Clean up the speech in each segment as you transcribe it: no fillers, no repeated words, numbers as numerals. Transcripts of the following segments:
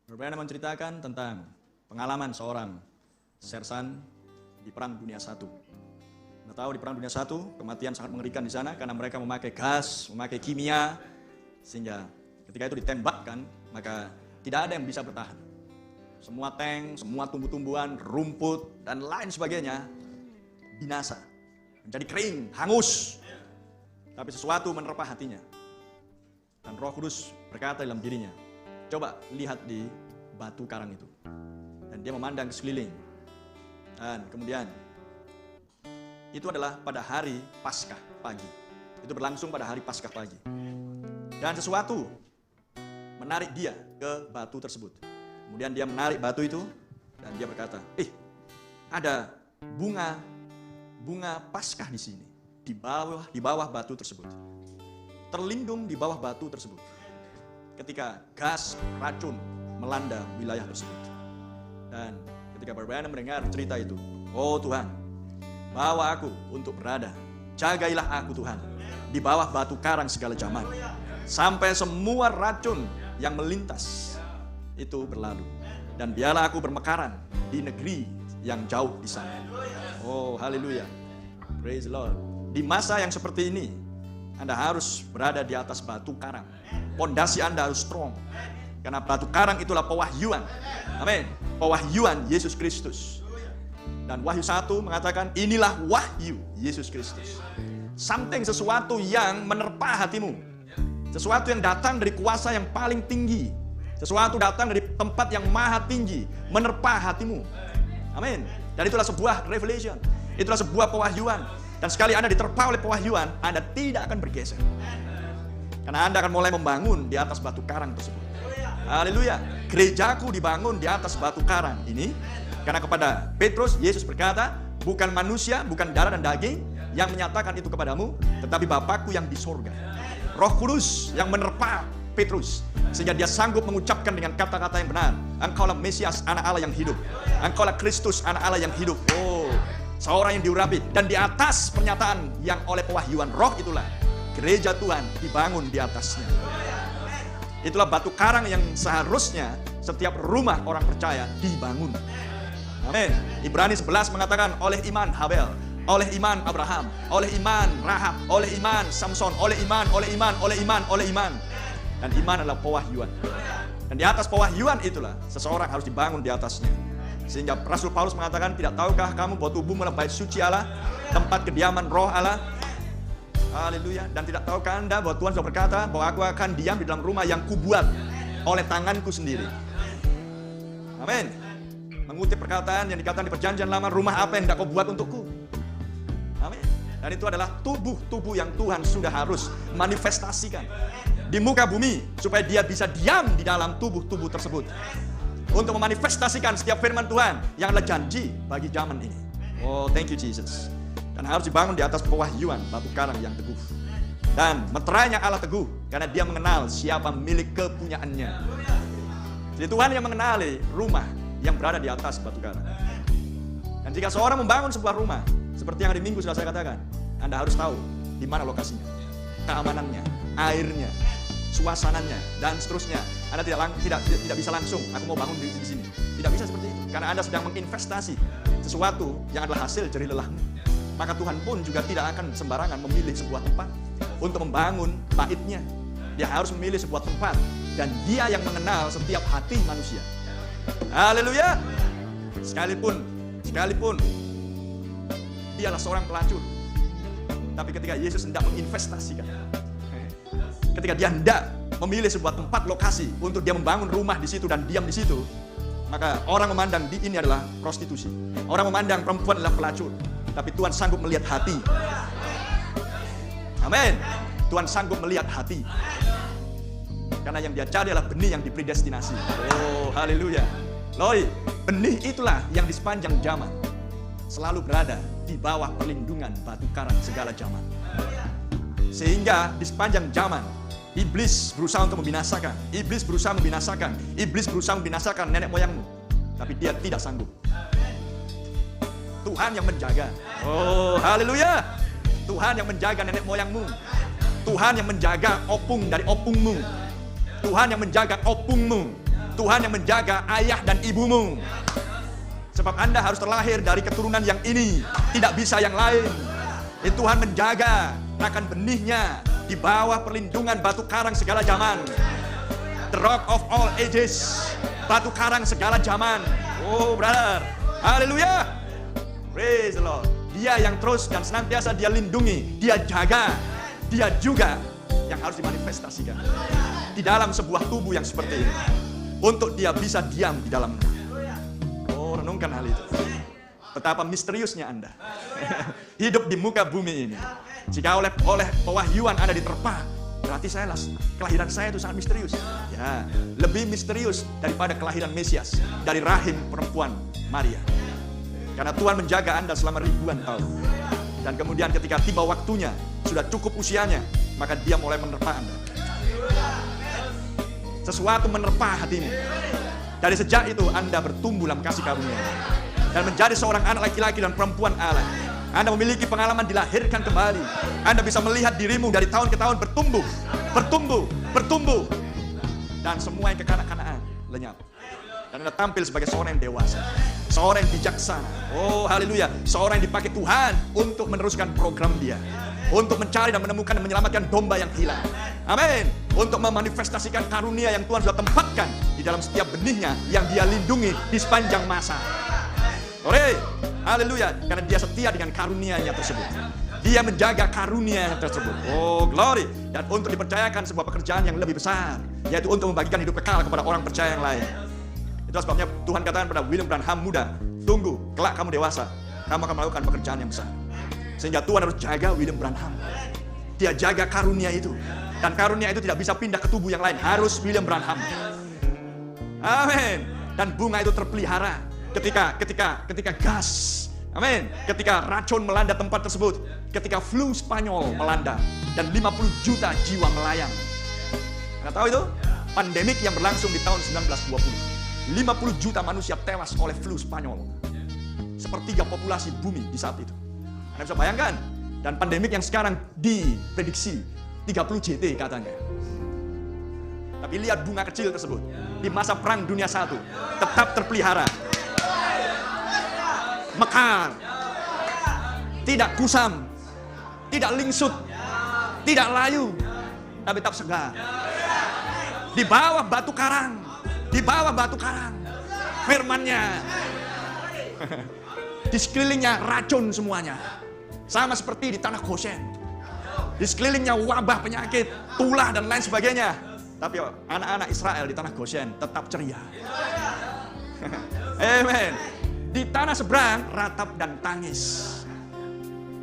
Brother menceritakan tentang pengalaman seorang sersan di Perang Dunia I. Anda tahu di Perang Dunia I, kematian sangat mengerikan di sana karena mereka memakai gas, memakai kimia, sehingga ketika itu ditembakkan, maka tidak ada yang bisa bertahan. Semua tank, semua tumbuh-tumbuhan, rumput, dan lain sebagainya binasa, menjadi kering, hangus. Tapi sesuatu menerpa hatinya. Dan Roh Kudus berkata dalam dirinya, coba lihat di batu karang itu. Dan dia memandang ke sekeliling. Dan kemudian, itu adalah pada hari Paskah pagi. Itu berlangsung pada hari Paskah pagi. Dan sesuatu menarik dia ke batu tersebut. Kemudian dia menarik batu itu, dan dia berkata, ada bunga Paskah di sini. Di bawah batu tersebut. Terlindung di bawah batu tersebut. Ketika gas racun melanda wilayah tersebut. Dan ketika Brother mendengar cerita itu, oh Tuhan, bawa aku untuk berada. Jagailah aku Tuhan, di bawah batu karang segala zaman. Sampai semua racun yang melintas itu berlalu. Dan biarlah aku bermekaran di negeri yang jauh di sana. Oh haleluya, praise the Lord. Di masa yang seperti ini, Anda harus berada di atas batu karang. Pondasi Anda harus strong. Karena batu karang itulah pewahyuan. Amin. Pewahyuan Yesus Kristus. Dan Wahyu 1 mengatakan, inilah wahyu Yesus Kristus. Something, sesuatu yang menerpa hatimu. Sesuatu yang datang dari kuasa yang paling tinggi. Sesuatu datang dari tempat yang maha tinggi. Menerpa hatimu. Amin. Dan itulah sebuah revelation. Itulah sebuah pewahyuan. Dan sekali Anda diterpa oleh pewahyuan, Anda tidak akan bergeser. Karena Anda akan mulai membangun di atas batu karang tersebut. Haleluya. Gerejaku dibangun di atas batu karang ini. Karena kepada Petrus, Yesus berkata, bukan manusia, bukan darah dan daging yang menyatakan itu kepadamu, tetapi Bapakku yang di sorga. Roh Kudus yang menerpa Petrus, sehingga dia sanggup mengucapkan dengan kata-kata yang benar, engkaulah Mesias, anak Allah yang hidup. Engkaulah Kristus, anak Allah yang hidup. Oh, seorang yang diurapi. Dan di atas pernyataan yang oleh pewahyuan roh itulah gereja Tuhan dibangun di atasnya. Itulah batu karang yang seharusnya setiap rumah orang percaya dibangun. Amin. Ibrani 11 mengatakan oleh iman Habel, oleh iman Abraham, oleh iman Rahab, oleh iman Samson, oleh iman. Dan iman adalah pewahyuan. Dan di atas pewahyuan itulah seseorang harus dibangun di atasnya. Sehingga Rasul Paulus mengatakan, tidak tahukah kamu bahwa tubuhmu adalah bait suci Allah, tempat kediaman roh Allah? Haleluya. Dan tidak tahukah Anda bahwa Tuhan sudah berkata bahwa aku akan diam di dalam rumah yang kubuat oleh tanganku sendiri. Amin. Mengutip perkataan yang dikatakan di perjanjian lama, rumah apa yang tidak kau buat untukku? Amin. Dan itu adalah tubuh yang Tuhan sudah harus manifestasikan di muka bumi, supaya dia bisa diam di dalam tubuh tersebut. Untuk memanifestasikan setiap firman Tuhan yang adalah janji bagi zaman ini. Oh, thank you Jesus. Dan harus dibangun di atas pewahyuan batu karang yang teguh. Dan meterainya Allah teguh, karena dia mengenal siapa milik kepunyaannya. Jadi Tuhan yang mengenali rumah yang berada di atas batu karang. Dan jika seorang membangun sebuah rumah, seperti yang hari Minggu sudah saya katakan, Anda harus tahu di mana lokasinya, keamanannya, airnya, suasananya, dan seterusnya. Anda tidak bisa langsung, aku mau bangun di sini. Tidak bisa seperti itu, karena Anda sedang menginvestasi sesuatu yang adalah hasil jerih lelahmu. Maka Tuhan pun juga tidak akan sembarangan memilih sebuah tempat untuk membangun baitnya. Dia harus memilih sebuah tempat, dan dia yang mengenal setiap hati manusia. Haleluya. Sekalipun dialah seorang pelacur, tapi ketika Yesus hendak menginvestasikan, ketika dia hendak memilih sebuah tempat lokasi untuk dia membangun rumah di situ dan diam di situ, maka orang memandang ini adalah prostitusi. Orang memandang perempuan adalah pelacur. Tapi Tuhan sanggup melihat hati. Amin. Tuhan sanggup melihat hati. Karena yang dia cari adalah benih yang dipredestinasi. Oh, haleluya. Loi, benih itulah yang di sepanjang zaman selalu berada di bawah perlindungan batu karang segala zaman. Sehingga di sepanjang zaman iblis berusaha untuk membinasakan. Iblis berusaha membinasakan nenek moyangmu. Tapi dia tidak sanggup. Tuhan yang menjaga. Oh, haleluya. Tuhan yang menjaga nenek moyangmu. Tuhan yang menjaga opung dari opungmu. Tuhan yang menjaga opungmu. Tuhan yang menjaga ayah dan ibumu. Sebab Anda harus terlahir dari keturunan yang ini, tidak bisa yang lain. Tuhan menjaga akan benihnya di bawah perlindungan batu karang segala zaman. The rock of all ages, batu karang segala zaman. Oh brother, haleluya, praise the Lord. Dia yang terus dan senantiasa dia lindungi, dia jaga. Dia juga yang harus dimanifestasikan di dalam sebuah tubuh yang seperti ini, untuk dia bisa diam di dalamnya. Oh, renungkan hal itu. Betapa misteriusnya Anda hidup di muka bumi ini. Jika oleh pewahyuan Anda diterpa, berarti kelahiran saya itu sangat misterius. Ya, lebih misterius daripada kelahiran Mesias dari rahim perempuan Maria. Karena Tuhan menjaga Anda selama ribuan tahun. Dan kemudian ketika tiba waktunya, sudah cukup usianya, maka dia mulai menerpa Anda. Sesuatu menerpa hatimu. Dari sejak itu Anda bertumbuh dalam kasih karunia dan menjadi seorang anak laki-laki dan perempuan Allah. Anda memiliki pengalaman dilahirkan kembali. Anda bisa melihat dirimu dari tahun ke tahun bertumbuh. Dan semua yang kekanak-kanakan lenyap. Dan Anda tampil sebagai seorang yang dewasa, seorang yang bijaksana. Oh haleluya, seorang yang dipakai Tuhan untuk meneruskan program dia, untuk mencari dan menemukan dan menyelamatkan domba yang hilang. Amin. Untuk memanifestasikan karunia yang Tuhan sudah tempatkan di dalam setiap benihnya yang dia lindungi di sepanjang masa. Ore, haleluya, karena dia setia dengan karunia-Nya tersebut. Dia menjaga karunia tersebut. Oh glory. Dan untuk dipercayakan sebuah pekerjaan yang lebih besar, yaitu untuk membagikan hidup kekal kepada orang percaya yang lain. Itulah sebabnya Tuhan katakan pada William Branham muda, tunggu, kelak kamu dewasa, kamu akan melakukan pekerjaan yang besar. Sehingga Tuhan harus jaga William Branham. Dia jaga karunia itu. Dan karunia itu tidak bisa pindah ke tubuh yang lain, harus William Branham. Amin. Dan bunga itu terpelihara ketika gas. Amin. Ketika racun melanda tempat tersebut, ketika flu Spanyol melanda dan 50 juta jiwa melayang. Anda tahu itu? Pandemik yang berlangsung di tahun 1920. 50 juta manusia tewas oleh flu Spanyol. Sepertiga populasi bumi di saat itu. Anda bisa bayangkan? Dan pandemik yang sekarang diprediksi 30 JT katanya. Tapi lihat bunga kecil tersebut di masa Perang Dunia I tetap terpelihara, mekar, tidak kusam, tidak lingsut, tidak layu, tapi tetap segar. Di bawah batu karang, firman-Nya. Di sekelilingnya racun semuanya, sama seperti di tanah Goshen. Di sekelilingnya wabah, penyakit, tulah dan lain sebagainya. Tapi anak-anak Israel di tanah Goshen tetap ceria. Amen. Di tanah seberang ratap dan tangis.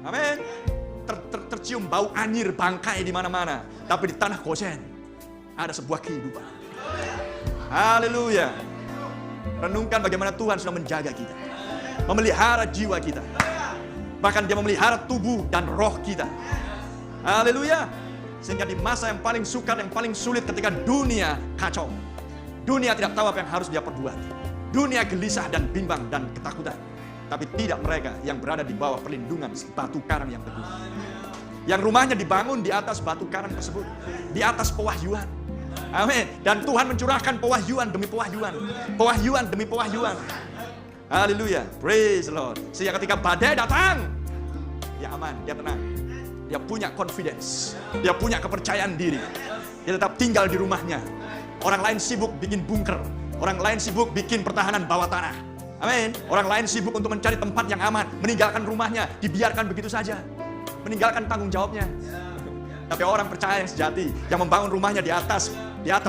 Amin. Tercium bau anyir bangkai di mana-mana. Tapi di tanah Goshen ada sebuah kehidupan. Haleluya. Renungkan bagaimana Tuhan sudah menjaga kita, memelihara jiwa kita, bahkan Dia memelihara tubuh dan roh kita. Haleluya. Sehingga di masa yang paling sukar, yang paling sulit, ketika dunia kacau, dunia tidak tahu apa yang harus dia perbuat, dunia gelisah dan bimbang dan ketakutan, tapi tidak mereka yang berada di bawah perlindungan batu karang yang teguh, yang rumahnya dibangun di atas batu karang tersebut, di atas pewahyuan. Amin. Dan Tuhan mencurahkan pewahyuan demi pewahyuan, pewahyuan demi pewahyuan. Haleluya, praise the Lord. Sehingga ketika badai datang, dia aman, dia tenang, dia punya confidence, dia punya kepercayaan diri, dia tetap tinggal di rumahnya. Orang lain sibuk bikin bunker, orang lain sibuk bikin pertahanan bawah tanah. Amin. Orang lain sibuk untuk mencari tempat yang aman, meninggalkan rumahnya, dibiarkan begitu saja, meninggalkan tanggung jawabnya. Tapi orang percaya yang sejati, yang membangun rumahnya di atas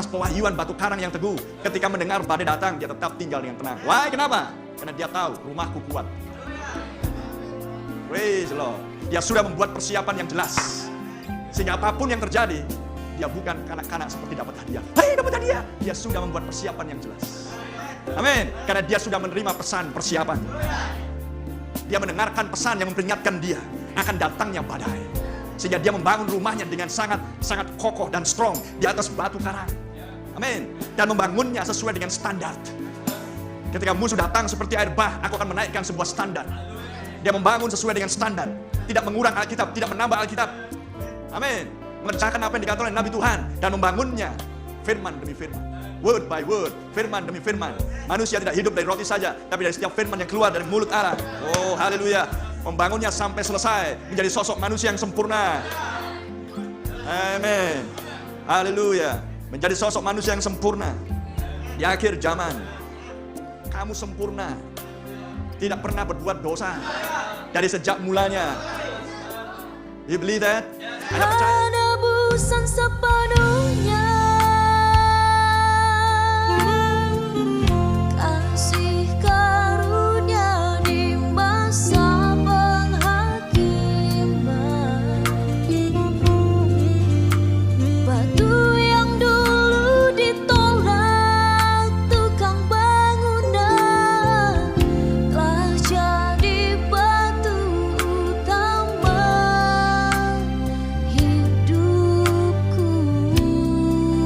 pewahyuan batu karang yang teguh, ketika mendengar badai datang, dia tetap tinggal dengan tenang. Why? Kenapa? Karena dia tahu rumahku kuat. Praise the Lord. Dia sudah membuat persiapan yang jelas, sehingga apapun yang terjadi, dia bukan kanak-kanak seperti dapat hadiah. Hei, dapat hadiah. Dia sudah membuat persiapan yang jelas. Amin. Karena dia sudah menerima pesan persiapan. Dia mendengarkan pesan yang memperingatkan dia akan datangnya badai. Sehingga dia membangun rumahnya dengan sangat kokoh dan strong di atas batu karang. Amin. Dan membangunnya sesuai dengan standar. Ketika musuh datang seperti air bah, aku akan menaikkan sebuah standar. Dia membangun sesuai dengan standar, tidak mengurang Alkitab, tidak menambah Alkitab. Amin. Mengerjakan apa yang dikatakan oleh Nabi Tuhan dan membangunnya firman demi firman. Word by word, firman demi firman. Manusia tidak hidup dari roti saja, tapi dari setiap firman yang keluar dari mulut Allah. Oh, haleluya. Membangunnya sampai selesai, menjadi sosok manusia yang sempurna. Amin. Haleluya. Menjadi sosok manusia yang sempurna. Di akhir zaman, kamu sempurna. Tidak pernah berbuat dosa. Dari sejak mulanya. You believe that? Anda percaya? Penebusan sepenuh